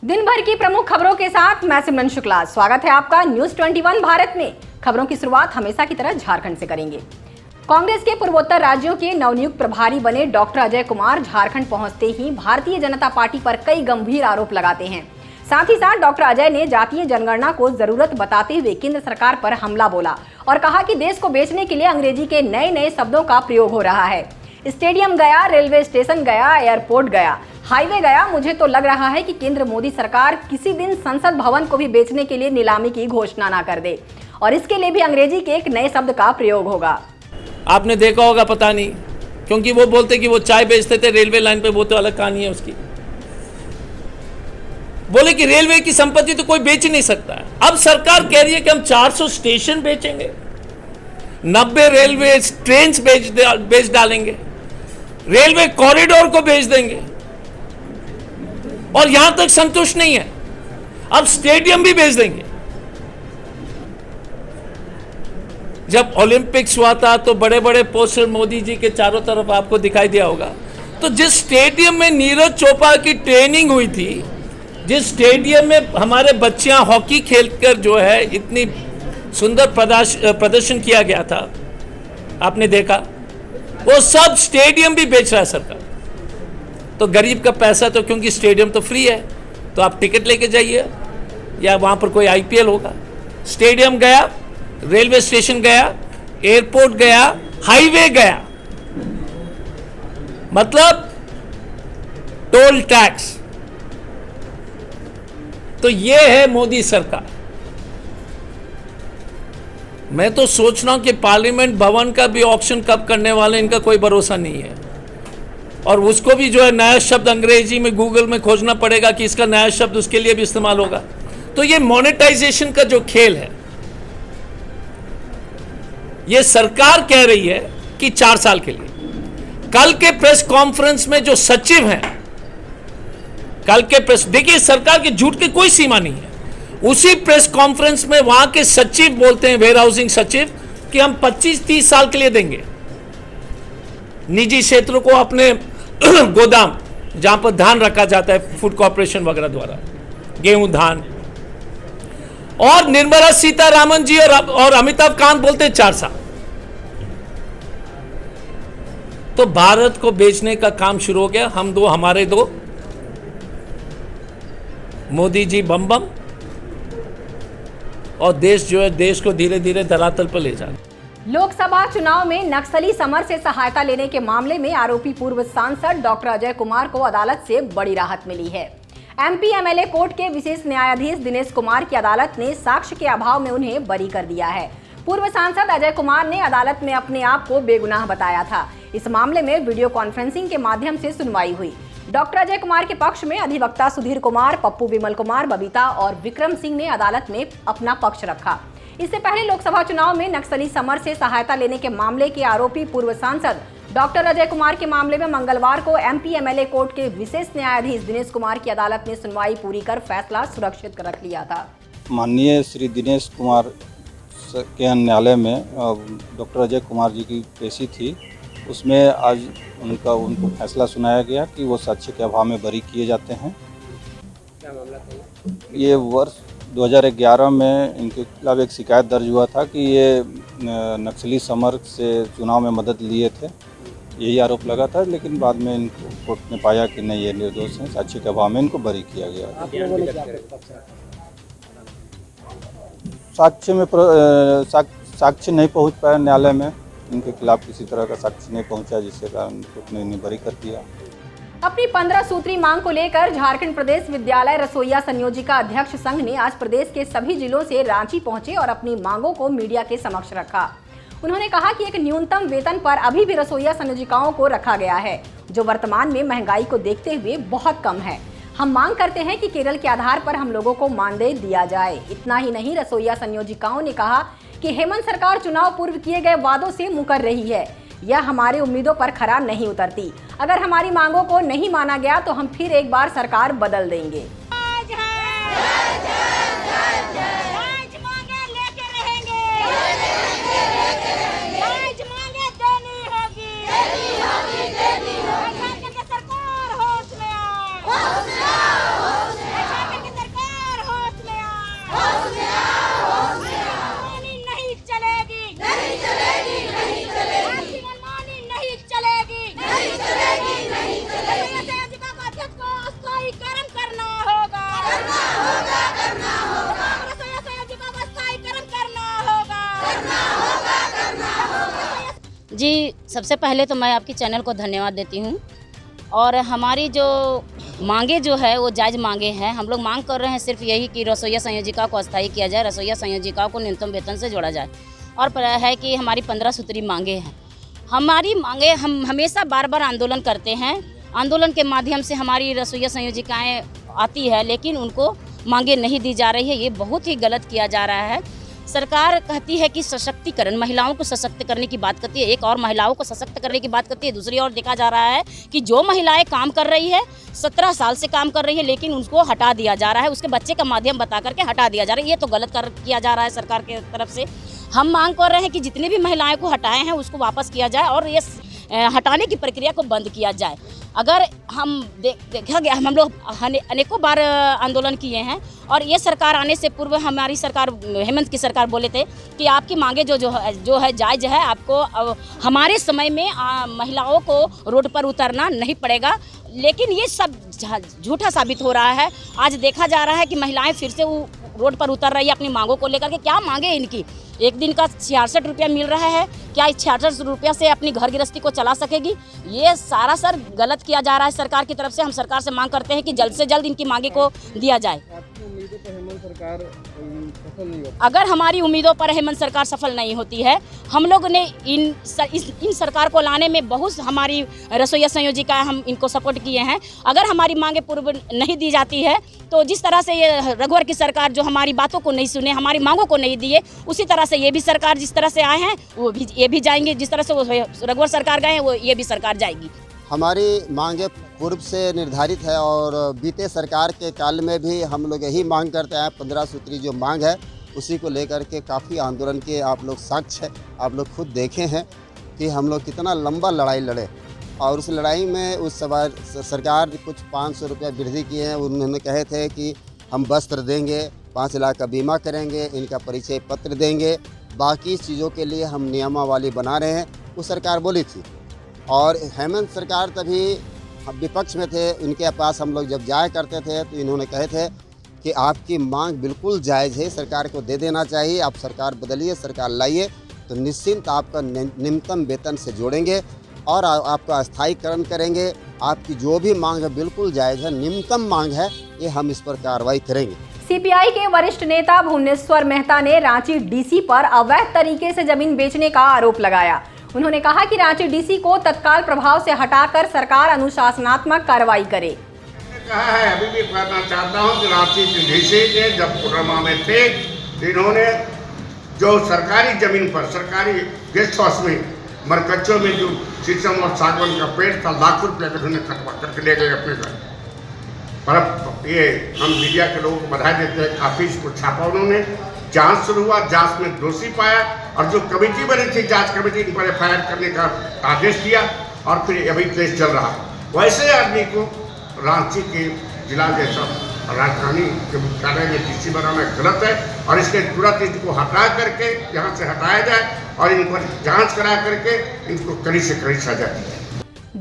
दिन भर की प्रमुख खबरों के साथ मैं सिमरन शुक्ला। स्वागत है आपका न्यूज 21 भारत में। खबरों की शुरुआत हमेशा की तरह झारखंड से करेंगे। कांग्रेस के पूर्वोत्तर राज्यों के नवनियुक्त प्रभारी बने डॉक्टर अजय कुमार झारखंड पहुंचते ही भारतीय जनता पार्टी पर कई गंभीर आरोप लगाते हैं। साथ ही साथ डॉक्टर अजय ने जातीय जनगणना को जरूरत बताते हुए केंद्र सरकार पर हमला बोला और कहा कि देश को बेचने के लिए अंग्रेजी के नए नए शब्दों का प्रयोग हो रहा है। स्टेडियम गया, रेलवे स्टेशन गया, एयरपोर्ट गया, हाईवे गया। मुझे तो लग रहा है कि केंद्र मोदी सरकार किसी दिन संसद भवन को भी बेचने के लिए नीलामी की घोषणा ना कर दे और इसके लिए भी अंग्रेजी के एक नए शब्द का प्रयोग होगा। आपने देखा होगा, पता नहीं, क्योंकि वो बोलते कि वो चाय बेचते थे रेलवे लाइन पे, वो तो अलग कहानी है उसकी। बोले कि रेलवे की संपत्ति तो कोई बेच नहीं सकता है। अब सरकार कह रही है कि हम 400 स्टेशन बेचेंगे, 90 रेलवे ट्रेन बेच डालेंगे, रेलवे कॉरिडोर को बेच देंगे और यहां तक संतुष्ट नहीं है, अब स्टेडियम भी बेच देंगे। जब ओलंपिक्स हुआ था तो बड़े बड़े पोस्टर मोदी जी के चारों तरफ आपको दिखाई दिया होगा। तो जिस स्टेडियम में नीरज चोपड़ा की ट्रेनिंग हुई थी, जिस स्टेडियम में हमारे बच्चियां हॉकी खेलकर जो है इतनी सुंदर प्रदर्शन किया गया था, आपने देखा, वो सब स्टेडियम भी बेच रहा है सरकार। तो गरीब का पैसा तो, क्योंकि स्टेडियम तो फ्री है, तो आप टिकट लेके जाइए या वहां पर कोई आईपीएल होगा। स्टेडियम गया, रेलवे स्टेशन गया, एयरपोर्ट गया, हाईवे गया, मतलब टोल टैक्स। तो ये है मोदी सरकार। मैं तो सोच रहा हूं कि पार्लियामेंट भवन का भी ऑक्शन कब करने वाले, इनका कोई भरोसा नहीं है। और उसको भी जो है नया शब्द अंग्रेजी में गूगल में खोजना पड़ेगा कि इसका नया शब्द उसके लिए भी इस्तेमाल होगा। तो ये मोनेटाइजेशन का जो खेल है, ये सरकार कह रही है कि 4 साल के लिए। कल के प्रेस कॉन्फ्रेंस में जो सचिव हैं, कल के प्रेस, देखिए सरकार के झूठ की कोई सीमा नहीं है। उसी प्रेस कॉन्फ्रेंस में वहां के सचिव बोलते हैं, वेयर हाउसिंग सचिव, कि हम 25-30 साल के लिए देंगे निजी क्षेत्रों को अपने गोदाम, जहां पर धान रखा जाता है फूड कॉर्पोरेशन वगैरह द्वारा, गेहूं, धान। और निर्मला सीतारामन जी और अमिताभ कांत बोलते हैं 4 साल। तो भारत को बेचने का काम शुरू हो गया। हम दो, हमारे दो, मोदी जी बम बम, और देश जो है, देश को धीरे धीरे धरातल पर ले जाना। लोकसभा चुनाव में नक्सली समर से सहायता लेने के मामले में आरोपी पूर्व सांसद डॉक्टर अजय कुमार को अदालत से बड़ी राहत मिली है। एमपी एमएलए कोर्ट के विशेष न्यायाधीश दिनेश कुमार की अदालत ने साक्ष्य के अभाव में उन्हें बरी कर दिया है। पूर्व सांसद अजय कुमार ने अदालत में अपने आप को बेगुनाह बताया था। इस मामले में वीडियो कॉन्फ्रेंसिंग के माध्यम से सुनवाई हुई। डॉक्टर अजय कुमार के पक्ष में अधिवक्ता सुधीर कुमार, पप्पू विमल कुमार, बबीता और विक्रम सिंह ने अदालत में अपना पक्ष रखा। इससे पहले लोकसभा चुनाव में नक्सली समर से सहायता लेने के मामले के आरोपी पूर्व सांसद डॉक्टर अजय कुमार के मामले में मंगलवार को एमपी एमएलए कोर्ट के विशेष न्यायाधीश दिनेश कुमार की अदालत ने सुनवाई पूरी कर फैसला सुरक्षित रख लिया था। माननीय श्री दिनेश कुमार के न्यायालय में डॉक्टर अजय कुमार जी की पेशी थी, उसमें आज उनको फैसला सुनाया गया कि वो साक्ष्य के अभाव में बरी किए जाते हैं। क्या मामला था? ये वर्ष 2011 में इनके खिलाफ एक शिकायत दर्ज हुआ था कि ये नक्सली समर से चुनाव में मदद लिए थे, यही आरोप लगा था। लेकिन बाद में इनको कोर्ट ने पाया कि नहीं, ये निर्दोष हैं, साक्ष्य के अभाव में इनको बरी किया गया। साक्ष्य नहीं पहुंच पाया न्यायालय में, इनके खिलाफ किसी तरह का साक्ष्य नहीं पहुंचा, जिसके कारण कोर्ट ने इन्हें बरी कर दिया। अपनी 15 सूत्री मांग को लेकर झारखंड प्रदेश विद्यालय रसोइया संयोजिका अध्यक्ष संघ ने आज प्रदेश के सभी जिलों से रांची पहुंचे और अपनी मांगों को मीडिया के समक्ष रखा। उन्होंने कहा कि एक न्यूनतम वेतन पर अभी भी रसोइया संयोजिकाओं को रखा गया है, जो वर्तमान में महंगाई को देखते हुए बहुत कम है। हम मांग करते हैं कि केरल के आधार पर हम लोगों को मानदेय दिया जाए। इतना ही नहीं, रसोइया संयोजिकाओं ने कहा कि हेमंत सरकार चुनाव पूर्व किए गए वादों से मुकर रही है, यह हमारी उम्मीदों पर खरा नहीं उतरती। अगर हमारी मांगों को नहीं माना गया तो हम फिर एक बार सरकार बदल देंगे। सबसे पहले तो मैं आपकी चैनल को धन्यवाद देती हूँ। और हमारी जो मांगे जो है वो जायज़ मांगे हैं। हम लोग मांग कर रहे हैं सिर्फ यही कि रसोइया संयोजिका को अस्थायी किया जाए, रसोइया संयोजिका को न्यूनतम वेतन से जोड़ा जाए। और है कि हमारी 15 सूत्री मांगे हैं। हमारी मांगे हम हमेशा बार बार आंदोलन करते हैं। आंदोलन के माध्यम से हमारी रसोइया संयोजिकाएँ आती है, लेकिन उनको मांगे नहीं दी जा रही है। ये बहुत ही गलत किया जा रहा है। सरकार कहती है कि सशक्तिकरण, महिलाओं को सशक्त करने की बात करती है, एक और महिलाओं को सशक्त करने की बात करती है। दूसरी ओर देखा जा रहा है कि जो महिलाएं काम कर रही है, 17 साल से काम कर रही है, लेकिन उनको हटा दिया जा रहा है, उसके बच्चे का माध्यम बता करके हटा दिया जा रहा है। ये तो गलत किया जा रहा है सरकार की तरफ से। हम मांग कर रहे हैं कि जितनी भी महिलाएं को हटाए हैं उसको वापस किया जाए और ये हटाने की प्रक्रिया को बंद किया जाए। अगर हम देखा गया, हम लोग अनेकों बार आंदोलन किए हैं और ये सरकार आने से पूर्व हमारी सरकार, हेमंत की सरकार बोले थे कि आपकी मांगे जो है जायज़ है, आपको हमारे समय में महिलाओं को रोड पर उतरना नहीं पड़ेगा। लेकिन ये सब झूठा साबित हो रहा है। आज देखा जा रहा है कि महिलाएं फिर से रोड पर उतर रही है अपनी मांगों को लेकर के। क्या मांगे इनकी? एक दिन का 66 रुपया मिल रहा है, क्या इस 66 रुपया से अपनी घर गृहस्थी को चला सकेगी? ये सारा सर गलत किया जा रहा है सरकार की तरफ से। हम सरकार से मांग करते हैं कि जल्द से जल्द इनकी मांगे को दिया जाए। अगर हमारी उम्मीदों पर हेमंत सरकार सफल नहीं होती है, हम लोग ने इन सरकार को लाने में बहुत हमारी रसोइया संयोजिका हम इनको सपोर्ट किए हैं। अगर हमारी मांगे पूर्व नहीं दी जाती है तो जिस तरह से ये रघुवर की सरकार जो हमारी बातों को नहीं सुने, हमारी मांगों को नहीं दिए, उसी तरह से ये भी सरकार जिस तरह से आए हैं ये भी जाएंगे। जिस तरह से वो रघुवर सरकार गए हैं वो ये भी सरकार जाएगी। हमारी मांगे पूर्व से निर्धारित है और बीते सरकार के काल में भी हम लोग यही मांग करते हैं। 15 सूत्री जो मांग है उसी को लेकर के काफ़ी आंदोलन के आप लोग साक्ष्य है, आप लोग खुद देखे हैं कि हम लोग कितना लंबा लड़ाई लड़े। और उस लड़ाई में उस सरकार कुछ 500 रुपया वृद्धि किए हैं। उन्होंने कहे थे कि हम वस्त्र देंगे, 5 लाख का बीमा करेंगे, इनका परिचय पत्र देंगे, बाकी चीज़ों के लिए हम नियमावली बना रहे हैं, वो सरकार बोली थी। और हेमंत सरकार तभी विपक्ष में थे, उनके पास हम लोग जब जाया करते थे तो इन्होंने कहे थे कि आपकी मांग बिल्कुल जायज़ है, सरकार को दे देना चाहिए, आप सरकार बदलिए, सरकार लाइए तो निश्चिंत आपका न्यूनतम वेतन से जोड़ेंगे और आपका अस्थायीकरण करेंगे। आपकी जो भी मांग है बिल्कुल जायज़ है, न्यूनतम मांग है, ये हम इस पर कार्रवाई करेंगे। सीपीआई के वरिष्ठ नेता भुवनेश्वर मेहता ने रांची डीसी पर अवैध तरीके से जमीन बेचने का आरोप लगाया। उन्होंने कहा कि रांची डीसी को तत्काल प्रभाव से हटाकर सरकार अनुशासनात्मक कार्रवाई करे। कहा है, अभी भी कहना चाहता हूं कि रांची डीसी ने जब कोडरमा में थे तो इन्होंने जो सरकारी जमीन पर, सरकारी गेस्ट हाउस में, मरकच्चों में जो शीशम और सागवान का पेड़ था, लाखों रुपये का उन्होंने कटवा करके ले गए अपने घर। पर अब ये हम मीडिया के लोगों को बधाई देते हैं, काफ़ी इसको छापा उन्होंने, जांच शुरू हुआ, जांच में दोषी पाया और जो कमेटी बनी थी, जांच कमेटी इन पर FIR करने का आदेश दिया और फिर अभी केस चल रहा है। वैसे आदमी को रांची के जिला जैसा राजधानी के मुख्यालय में डीसी बनाना गलत है और इसके तुरंत इनको हटा करके यहाँ से हटाया जाए और इन पर जांच करा करके इनको कड़ी से कड़ी सजा दी जाए।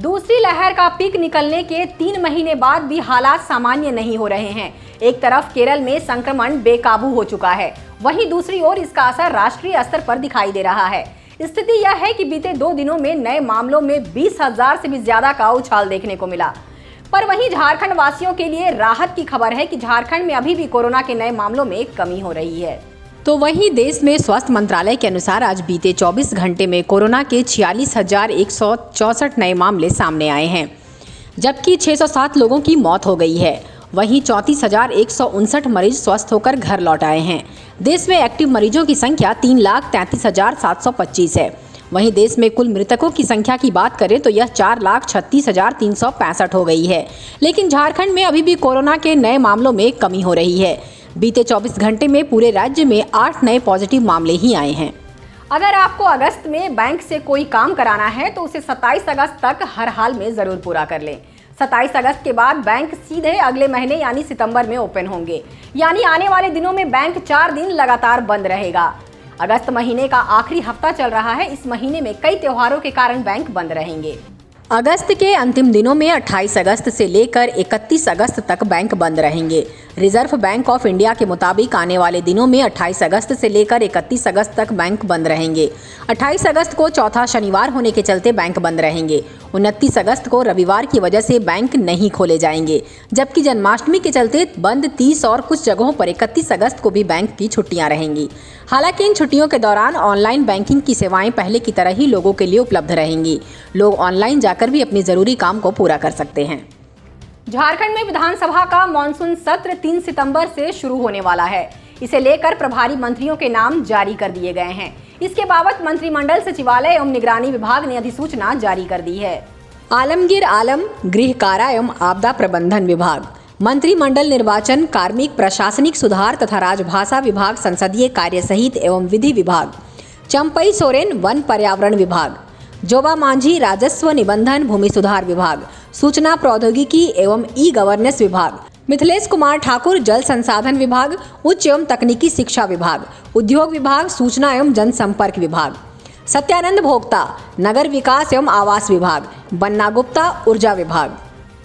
दूसरी लहर का पीक निकलने के 3 महीने बाद भी हालात सामान्य नहीं हो रहे हैं। एक तरफ केरल में संक्रमण बेकाबू हो चुका है, वहीं दूसरी ओर इसका असर राष्ट्रीय स्तर पर दिखाई दे रहा है। स्थिति यह है कि बीते 2 दिनों में नए मामलों में 20,000 से भी ज्यादा का उछाल देखने को मिला। पर वहीं झारखंड वासियों के लिए राहत की खबर है कि झारखंड में अभी भी कोरोना के नए मामलों में कमी हो रही है। तो वहीं देश में स्वास्थ्य मंत्रालय के अनुसार आज बीते 24 घंटे में कोरोना के 46,164 नए मामले सामने आए हैं, जबकि 607 लोगों की मौत हो गई है। वहीं 34,159 मरीज स्वस्थ होकर घर लौट आए हैं। देश में एक्टिव मरीजों की संख्या 3,33,725 है। वहीं देश में कुल मृतकों की संख्या की बात करें तो यह 4,36,365 हो गई है। लेकिन झारखंड में अभी भी कोरोना के नए मामलों में कमी हो रही है। बीते 24 घंटे में पूरे राज्य में 8 नए पॉजिटिव मामले ही आए हैं। अगर आपको अगस्त में बैंक से कोई काम कराना है तो उसे 27 अगस्त तक हर हाल में ज़रूर पूरा कर लें। 27 अगस्त के बाद बैंक सीधे अगले महीने यानी सितंबर में ओपन होंगे, यानी आने वाले दिनों में बैंक 4 दिन लगातार बंद रहेगा। अगस्त महीने का आखिरी हफ्ता चल रहा है। इस महीने में कई त्योहारों के कारण बैंक बंद रहेंगे। अगस्त के अंतिम दिनों में 28 अगस्त से लेकर 31 अगस्त तक बैंक बंद रहेंगे। रिजर्व बैंक ऑफ इंडिया के मुताबिक आने वाले दिनों में 28 अगस्त से लेकर 31 अगस्त तक बैंक बंद रहेंगे। 28 अगस्त को चौथा शनिवार होने के चलते बैंक बंद रहेंगे। 29 अगस्त को रविवार की वजह से बैंक नहीं खोले जाएंगे, जबकि जन्माष्टमी के चलते बंद 30 और कुछ जगहों पर 31 अगस्त को भी बैंक की छुट्टियां रहेंगी। हालांकि इन छुट्टियों के दौरान ऑनलाइन बैंकिंग की सेवाएं पहले की तरह ही लोगों के लिए उपलब्ध रहेंगी। लोग ऑनलाइन जाकर भी अपने जरूरी काम को पूरा कर सकते हैं। झारखंड में विधानसभा का मॉनसून सत्र 3 सितंबर से शुरू होने वाला है। इसे लेकर प्रभारी मंत्रियों के नाम जारी कर दिए गए हैं। इसके बाबत मंत्रिमंडल सचिवालय एवं निगरानी विभाग ने अधिसूचना जारी कर दी है। आलमगीर आलम गृह कारा एवं आपदा प्रबंधन विभाग, मंत्रिमंडल निर्वाचन, कार्मिक प्रशासनिक सुधार तथा राजभाषा विभाग, संसदीय कार्य सहित एवं विधि विभाग, चंपई सोरेन वन पर्यावरण विभाग, जोबा मांझी राजस्व निबंधन भूमि सुधार विभाग, सूचना प्रौद्योगिकी एवं ई गवर्नेंस विभाग, मिथिलेश कुमार ठाकुर जल संसाधन विभाग, उच्च एवं तकनीकी शिक्षा विभाग, उद्योग विभाग, सूचना एवं जनसंपर्क विभाग, सत्यानंद भोक्ता नगर विकास एवं आवास विभाग, बन्ना गुप्ता ऊर्जा विभाग।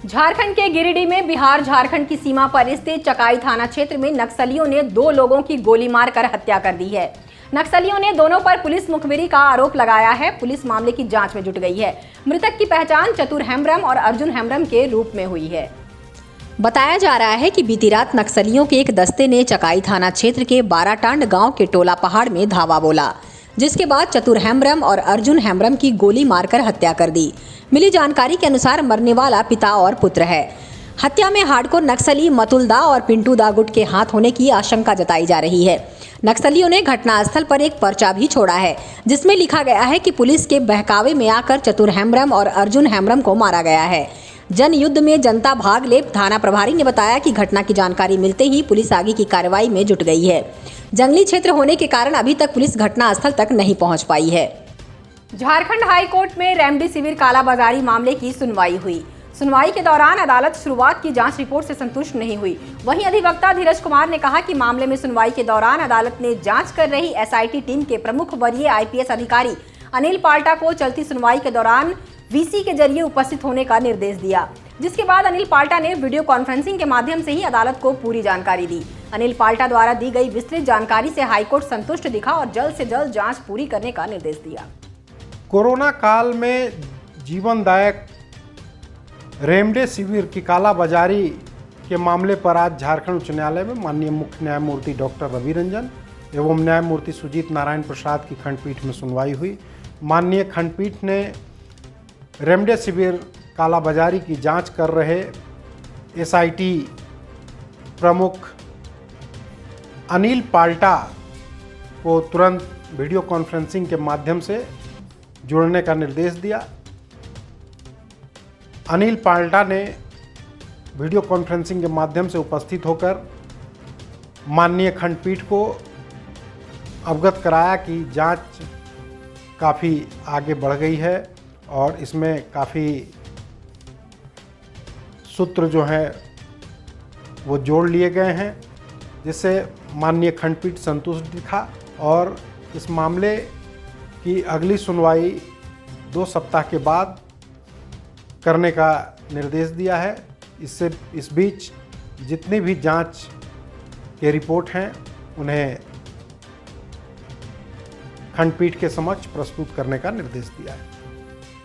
झारखंड के गिरिडीह में बिहार झारखंड की सीमा पर स्थित चकाई थाना क्षेत्र में नक्सलियों ने 2 लोगों की गोली मारकर हत्या कर दी है। नक्सलियों ने दोनों पर पुलिस मुखबिरी का आरोप लगाया है। पुलिस मामले की जांच में जुट गई है। मृतक की पहचान चतुर हेम्ब्रम और अर्जुन हेम्ब्रम के रूप में हुई है। बताया जा रहा है कि बीती रात नक्सलियों के एक दस्ते ने चकाई थाना क्षेत्र के बाराटांड गांव के टोला पहाड़ में धावा बोला, जिसके बाद चतुर हेम्ब्रम और अर्जुन हेम्ब्रम की गोली मारकर हत्या कर दी। मिली जानकारी के अनुसार मरने वाला पिता और पुत्र है। हत्या में हार्डकोर नक्सली मतुल दा और पिंटू दा गुट के हाथ होने की आशंका जताई जा रही है। नक्सलियों ने घटनास्थल पर एक पर्चा भी छोड़ा है, जिसमें लिखा गया है कि पुलिस के बहकावे में आकर चतुर हेम्ब्रम और अर्जुन हेम्ब्रम को मारा गया है। जन युद्ध में जनता भाग ले। थाना प्रभारी ने बताया कि घटना की जानकारी मिलते ही पुलिस आगे की कार्रवाई में जुट गई है। जंगली क्षेत्र होने के कारण अभी तक पुलिस घटनास्थल तक नहीं पहुंच पाई है। झारखंड हाई कोर्ट में रेमडेसिविर कालाबाजारी मामले की सुनवाई हुई। सुनवाई के दौरान अदालत शुरुआत की जांच रिपोर्ट से संतुष्ट नहीं हुई। वहीं अधिवक्ता धीरज कुमार ने कहा कि मामले में सुनवाई के दौरान अदालत ने जांच कर रही एसआईटी टीम के प्रमुख वरीय आईपीएस अधिकारी अनिल पाल्टा को चलती सुनवाई के दौरान वीसी के जरिए उपस्थित होने का निर्देश दिया, जिसके बाद अनिल पाल्टा ने वीडियो कॉन्फ्रेंसिंग के माध्यम से ही अदालत को पूरी जानकारी दी। अनिल पाल्टा द्वारा दी गई विस्तृत जानकारी से हाईकोर्ट संतुष्ट दिखा और जल्द से जल्द जांच पूरी करने का निर्देश दिया। कोरोना काल में जीवनदायक रेमडेसिविर की कालाबाजारी के मामले पर आज झारखंड उच्च न्यायालय में माननीय मुख्य न्यायमूर्ति डॉक्टर रवि रंजन एवं न्यायमूर्ति सुजीत नारायण प्रसाद की खंडपीठ में सुनवाई हुई। माननीय खंडपीठ ने रेमडेसिविर कालाबाजारी की जांच कर रहे एसआईटी प्रमुख अनिल पाल्टा को तुरंत वीडियो कॉन्फ्रेंसिंग के माध्यम से जुड़ने का निर्देश दिया। अनिल पाल्टा ने वीडियो कॉन्फ्रेंसिंग के माध्यम से उपस्थित होकर माननीय खंडपीठ को अवगत कराया कि जांच काफ़ी आगे बढ़ गई है और इसमें काफ़ी सूत्र जो हैं वो जोड़ लिए गए हैं, जिससे माननीय खंडपीठ संतुष्ट दिखा और इस मामले की अगली सुनवाई 2 सप्ताह के बाद करने का निर्देश दिया है। इस बीच जितनी भी जांच के रिपोर्ट हैं उन्हें खंडपीठ के समक्ष प्रस्तुत करने का निर्देश दिया है।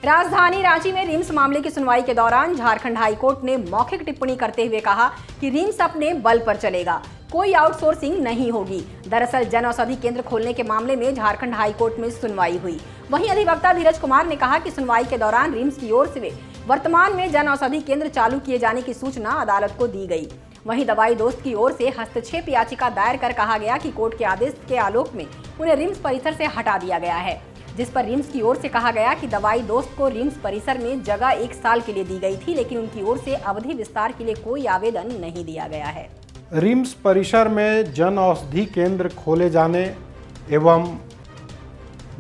राजधानी रांची में रिम्स मामले की सुनवाई के दौरान झारखंड हाईकोर्ट ने मौखिक टिप्पणी करते हुए कहा कि रिम्स अपने बल पर चलेगा, कोई आउटसोर्सिंग नहीं होगी। दरअसल जन औषधि केंद्र खोलने के मामले में झारखंड हाईकोर्ट में सुनवाई हुई। वहीं अधिवक्ता धीरज कुमार ने कहा कि सुनवाई के दौरान रिम्स की ओर से वर्तमान में जन औषधि केंद्र चालू किए जाने की सूचना अदालत को दी गई। वहीं दवाई दोस्त की ओर से हस्तक्षेप याचिका दायर कर कहा गया कि कोर्ट के आदेश के आलोक में उन्हें रिम्स परिसर से हटा दिया गया है, जिस पर रिम्स की ओर से कहा गया कि दवाई दोस्त को रिम्स परिसर में जगह 1 साल के लिए दी गई थी, लेकिन उनकी ओर से अवधि विस्तार के लिए कोई आवेदन नहीं दिया गया है। रिम्स परिसर में जन औषधि केंद्र खोले जाने एवं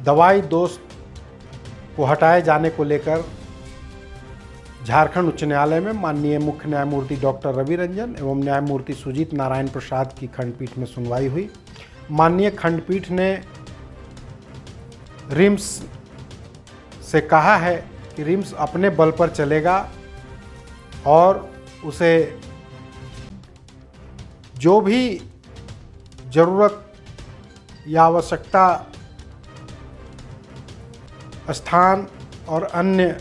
दवाई दोस्त को हटाए जाने को लेकर झारखंड उच्च न्यायालय में माननीय मुख्य न्यायमूर्ति डॉक्टर रवि रंजन एवं न्यायमूर्ति सुजीत नारायण प्रसाद की खंडपीठ में सुनवाई हुई। माननीय खंडपीठ ने रिम्स से कहा है कि रिम्स अपने बल पर चलेगा और उसे जो भी ज़रूरत या आवश्यकता स्थान और अन्य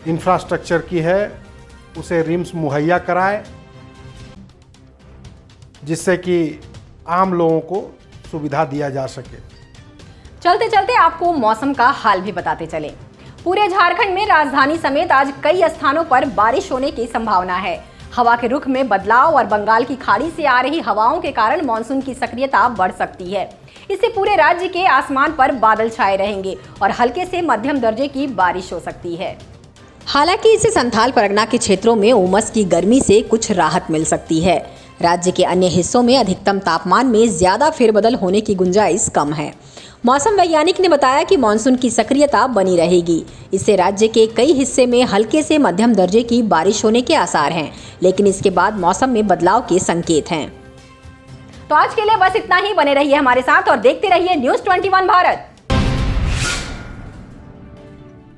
इंफ्रास्ट्रक्चर की है उसे रिम्स मुहैया कराए, जिससे कि आम लोगों को सुविधा दिया जा सके। चलते चलते आपको मौसम का हाल भी बताते चले। पूरे झारखंड में राजधानी समेत आज कई स्थानों पर बारिश होने की संभावना है। हवा के रुख में बदलाव और बंगाल की खाड़ी से आ रही हवाओं के कारण मानसून की सक्रियता बढ़ सकती है। इससे पूरे राज्य के आसमान पर बादल छाए रहेंगे और हल्के से मध्यम दर्जे की बारिश हो सकती है। हालांकि इससे संथाल परगना के क्षेत्रों में उमस की गर्मी से कुछ राहत मिल सकती है। राज्य के अन्य हिस्सों में अधिकतम तापमान में ज्यादा फेरबदल होने की गुंजाइश कम है। मौसम वैज्ञानिक ने बताया कि मानसून की सक्रियता बनी रहेगी। इससे राज्य के कई हिस्से में हल्के से मध्यम दर्जे की बारिश होने के आसार हैं, लेकिन इसके बाद मौसम में बदलाव के संकेत हैं। तो आज के लिए बस इतना ही। बने रहिए हमारे साथ और देखते रहिए News 21 भारत।